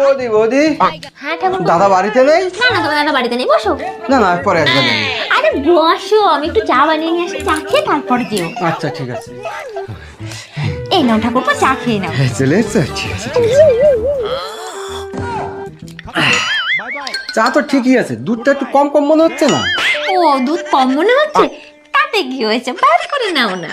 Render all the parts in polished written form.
বৌদি বৌদি হ্যাঁ ঠাকুর দাদা বাড়িতে নেই? না না তোমার দাদা বাড়িতে নেই, বসো। না না পরে আসবেন। আরে বসো, আমি একটু চা বানিয়ে নিয়ে আসি, চা খেয়ে তারপর যেও। আচ্ছা ঠিক আছে। এই নাও ঠাকুরপো, চা খেয়ে নাও। চলে এসছে, ঠিক আছে ঠিক আছে। চা তো ঠিকই আছে, দুধটা একটু কম কম মনে হচ্ছে না? ও দুধ কম মনে হচ্ছে, তাতে কি হয়েছে, ব্যাস করে নাও না।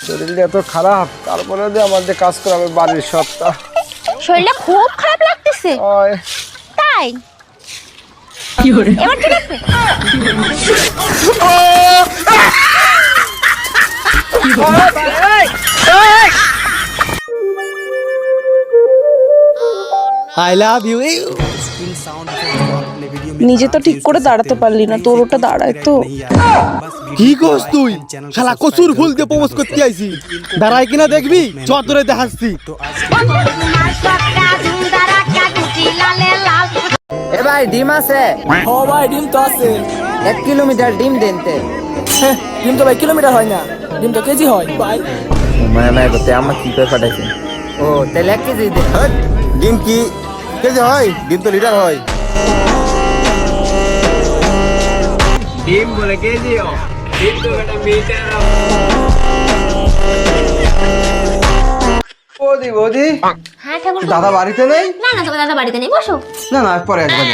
শরীরটা এত খারাপ, তারপরে যে আমাদের কাজ করে আমি বাড়ির সবটা। শরীরটা খুব খারাপ লাগতেছে তাই? এবার ঠিক আছে? I love you. নিজে তো ঠিক করে দাঁড়াতে পারলি না, তোর ওটা দাঁড়ায় তো। কি করছ তুই? শালা কসুর ফুল দিয়ে প্রপোজ করতে আইছি, দাঁড়ায় কিনা দেখবি, চট ধরে দেখাচ্ছি। এ ভাই ডিম আছে? ও ভাই ডিম তো আছে। 1 কিলোমিটার ডিম দেনতে। ডিম তো ভাই কিলোমিটার হয় না, ডিম তো কেজি হয় ভাই। মায়া করতে আমার কি করে পাঠাইছে? ও তাহলে 1 কেজি দে। ডিম কি কেজি হয়? ডিম তো লিটার হয়। ডিম বলে কেজি, ডিম তো এটা মিটার। বৌদি বৌদি হ্যাঁ ঠাকুর দাদা বাড়িতে নেই? না না তোমার দাদা বাড়িতে নেই, বসো। না না পরে আসবেন।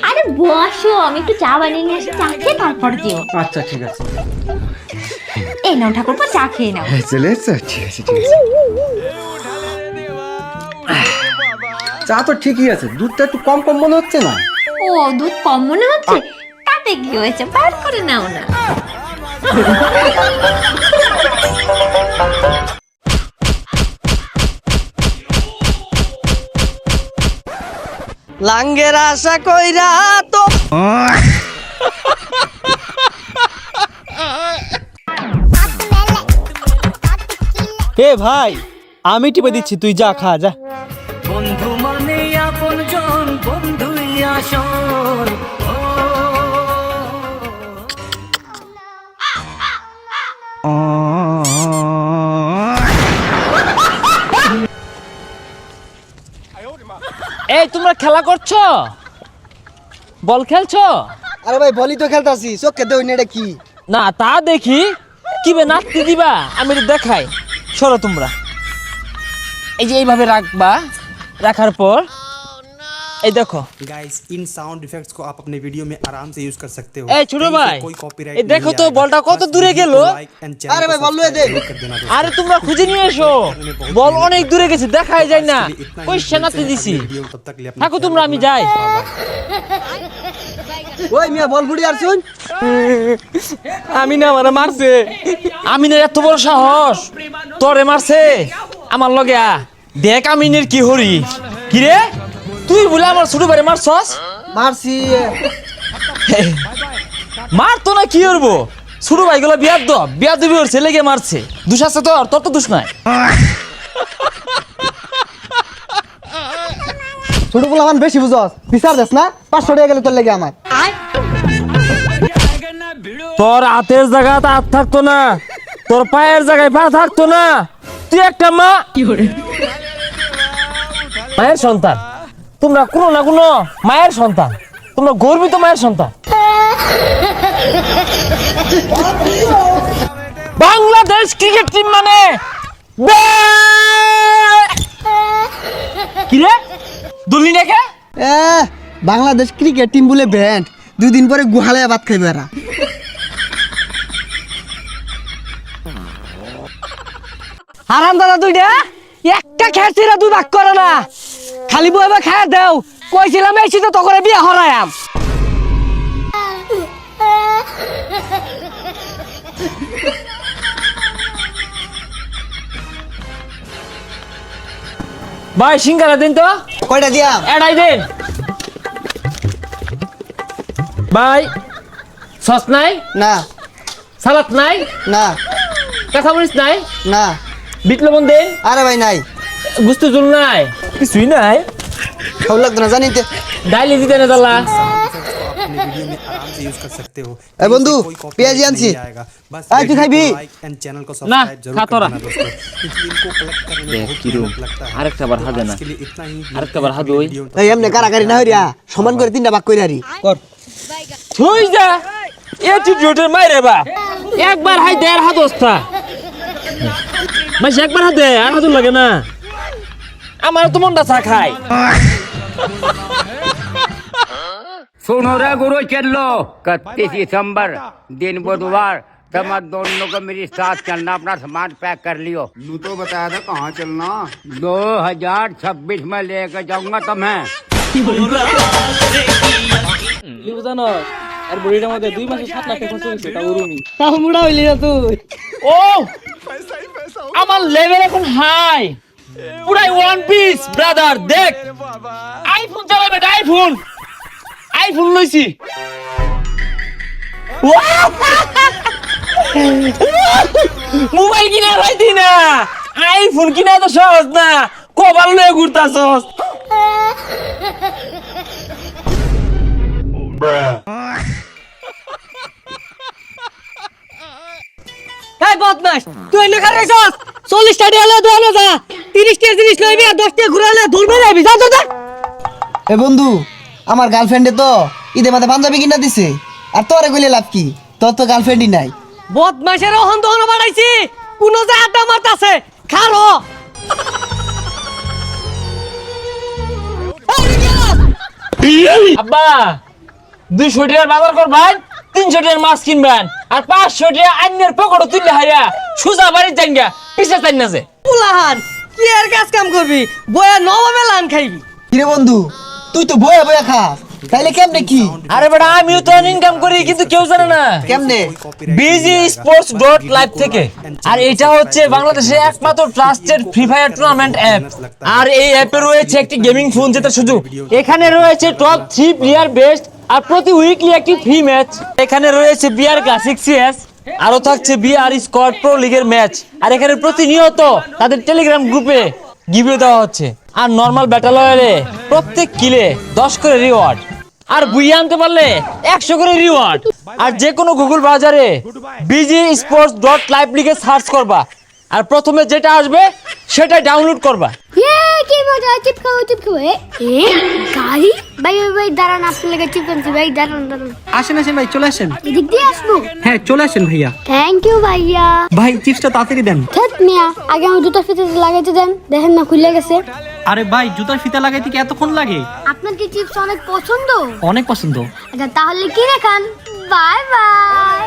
আরে বসো, আমি একটু চা বানিয়ে নিয়ে আসি, চা খেয়ে তারপর যেও। আচ্ছা ঠিক আছে। এই নাও ঠাকুরপো, চা খেয়ে নাও। চলে এসছে, ঠিক আছে ঠিক আছে। চা তো ঠিকই আছে, দুধটা একটু কম কম মনে হচ্ছে না? ও দুধ কম মনে হচ্ছে, তাতে কি হয়েছে, ব্যাস করে নাও না। লাঙ্গের আশা কইরা তো এ ভাই, আমি টিপে দিচ্ছি, তুই যা খা যা। বন্ধু মানে আপন জন, বন্ধুই আসল। এই তোমরা খেলা করছো, বল খেলছো? আরে ভাই বলি তো খেলতাছি, চোখে দেই না, এটা কি? না তা দেখি, কি বে নাচতে দিবা? আমি একটু দেখাই, সরো তোমরা। এই যে এইভাবে রাখবা, রাখার পর এই দেখো। गाइस इन साउंड इफेक्ट्स को आप अपने वीडियो में आराम से यूज कर सकते हो। এই ছোট ভাই, कोई कॉपीराइट এই দেখো তো বলটা কত দূরে গেল। अरे भाई बोल दे আরে তোমরা খুঁজে নিয়ে এসো, বল অনেক দূরে গেছে, দেখাই যায় না। ওই সেনাতে দিছি, থাকো তোমরা, আমি যাই। ওই মিয়া বল ফুড়ি আর শুন। আমি না আমারে মারছে। আমি না এত বড় সাহস, তোরে মারছে আমার লগে আ। দেখ আমিনের কি হরি। কি রে, তুই বলে আমার ছোট ভাইরে মারছস? মারছি। মার তো না, কি করবো? ছোট ভাইগুলো বিয়া দিবি ওর ছেলেকে মারছে। দোষ আছে তোর? তোর তো দোষ নাই। ছোট গুলো আমার বেশি বুঝস, বিচার দেস না, 500 টাকা গেলে তোর লাগে আমার। তোর হাতের জায়গায় হাত থাকতো না, তোর পায়ের জায়গায় পা থাকতো না। তুই একটা মা, মায়ের সন্তান। তোমরা কোনো না কোনো মায়ের সন্তান, তোমরা গর্বিত মায়ের সন্তান। বাংলাদেশ ক্রিকেট টিম মানে কি রে, দুলনি নাকি? বাংলাদেশ ক্রিকেট টিম বলে ব্যান্ড 2 দিন পরে গুহালায় ভাত খাইবে এরা। হারাম দাদা দুইটা একটা খেয়েছিরা 2 ভাগ করে না, খালি বইবে খায় দেও। কইছিলাম এই শীতে তো করে বিয়ে হরায়াম। ভাই সিঙ্গারা দিন তো, কয়টা দিয়াম? এটাই দিন ভাই। সস নাই, না সালাদ নাই, না কাঁচামরিচ নাই, না। বিট লবণ দিন, আরে ভাই নাই, গুস্ত জল নাই, কিছুই নাই। খাও লাগতো না জানিতে। ডাইলি দিতে না দালা। अपने वीडियो में आराम से यूज कर सकते हो। ए बंधु, कोई copyright पियाजी आनছি। नहीं आएगा। बस आ, तू खाई भी? लाइक एंड चैनल को ना, सब्सक्राइब जरूर खा कर तोरा। देना दोस्तों, क्योंकि इनको कलेक्ट करने में बहुत मेहनत लगता है। আরেকটা বার হাতে না, इसके लिए इतना ही আরেকটা বার হাতে ওই। এই এমনে কারাকারি না হইরা সমান করে 3টা ভাগ কইরা রি কর। থুই যা এটিটিউডের মাইরে বা একবার হাই দেড় হাত অবস্থা মাস একবার হাত দে আর হাত লাগে না। আমার তো মনটা চা খায়। सुनो रे गुरु चलो 31 दिसंबर दिन बुधवार तब दोनों को मेरे साथ चलना, अपना सामान पैक कर लियो। तू तो बताया था कहाँ चलना। 2026 में लेकर जाऊंगा तुम्हें। জানো আর বুড়িটার মধ্যে 2 মাসে 7 লাখ টাকা খরচ হইছে, তা উরুমি তাও মুড়া হইলি না তুই। ও আমার লেভেল এখন হাই, পুরাই ওয়ান পিস ব্রাদার। দেখ আইফোন চালাবে, আইফোন আইফোন লইছি। মোবাইল কিনা পাইতি না, আইফোন কিনা তো সহজ না, কবার লয়ে ঘুরতাছস। এই বদমাশ, তুই এনে খারে যাস 40 টাকা দিয়ে দোয়ানো যা, 30 টাকা জিনিস লইবি আর 10 টাকা ঘুরাইলে ধরবে যাবি, যা যা। এ বন্ধু, আমার গার্লফ্রেন্ডে তো ঈদে মাঝে পাঞ্জাবি কিনা দিছে, আর তোরে কইলে লাভ কি? তোর তো গার্লফ্রেন্ডই নাই। বদমাশের অহন দহন বাড়াইছি, কোন যে আড্ডা মারতাছে খালো। আব্বা 200 টাকার বাজার করবেন, 300 টাকার মাছ কিনবেন, আর 500 টাকা আইনের পকেটে তুললে হারিয়া সুজা বাড়ির জাঙ্গা পিছে চাই না যে। পুলাহান কি আর কাজ কাম করবি, বয়া নবমে লান খাইবি। কিরে বন্ধু, তুই তো বয়া বয়া খাস, তাইলে কেমনে কি? আরে বেটা আমিও তো ইনকাম করি, কিন্তু কেউ জানে না। কেমনে? BGsports.live থেকে। আর এটা হচ্ছে বাংলাদেশের একমাত্র trusted free fire tournament app. আর এই অ্যাপে রয়েছে একটি গেমিং ফোন জেতার সুযোগ। এখানে রয়েছে টপ 3 প্লেয়ার বেস্ট, আর প্রতি উইকলি একটি ফ্রি ম্যাচ। এখানে রয়েছে বিআর ক্লাসিক CS, আরো থাকছে বিআর স্কোয়াড প্রো লিগের ম্যাচ। আর এখানে প্রতিনিয়ত তাদের টেলিগ্রাম গ্রুপে গিভওয়ে দেওয়া হচ্ছে। আর নরমাল ব্যাটল রয়্যালে প্রত্যেক কিলে 10 করে রিওয়ার্ড, আর বুইয়ে আনতে পারলে 100 করে রিওয়ার্ড। আর যে কোনো গুগল ব্রাউজারে BGsports.live লিখে সার্চ করবা, আর প্রথমে যেটা আসবে সেটা ডাউনলোড করবা। কি মজা, চিপ খাও গাড়ি। ভাই ভাই দাঁড়ান, আপনার লেগে চিপ আনছি ভাই, দাঁড়ান দাঁড়ান। আসেন আসেন ভাই, চলে আসেন। এদিক দিয়ে আসবো? হ্যাঁ চলে আসেন ভাইয়া। থ্যাংক ইউ ভাইয়া। ভাই চিপসটা তাড়াতাড়ি দেন। ধ্যাৎ মিয়া, আগে আমার জুতা ফিতে লাগাইতে দেন, দেখেন না খুলে গেছে। আরে ভাই জুতার ফিতা লাগাইতে কি এতক্ষণ লাগে? আপনার কি চিপস অনেক পছন্দ? অনেক পছন্দ। আচ্ছা তাহলে কিনে খান। Bye bye.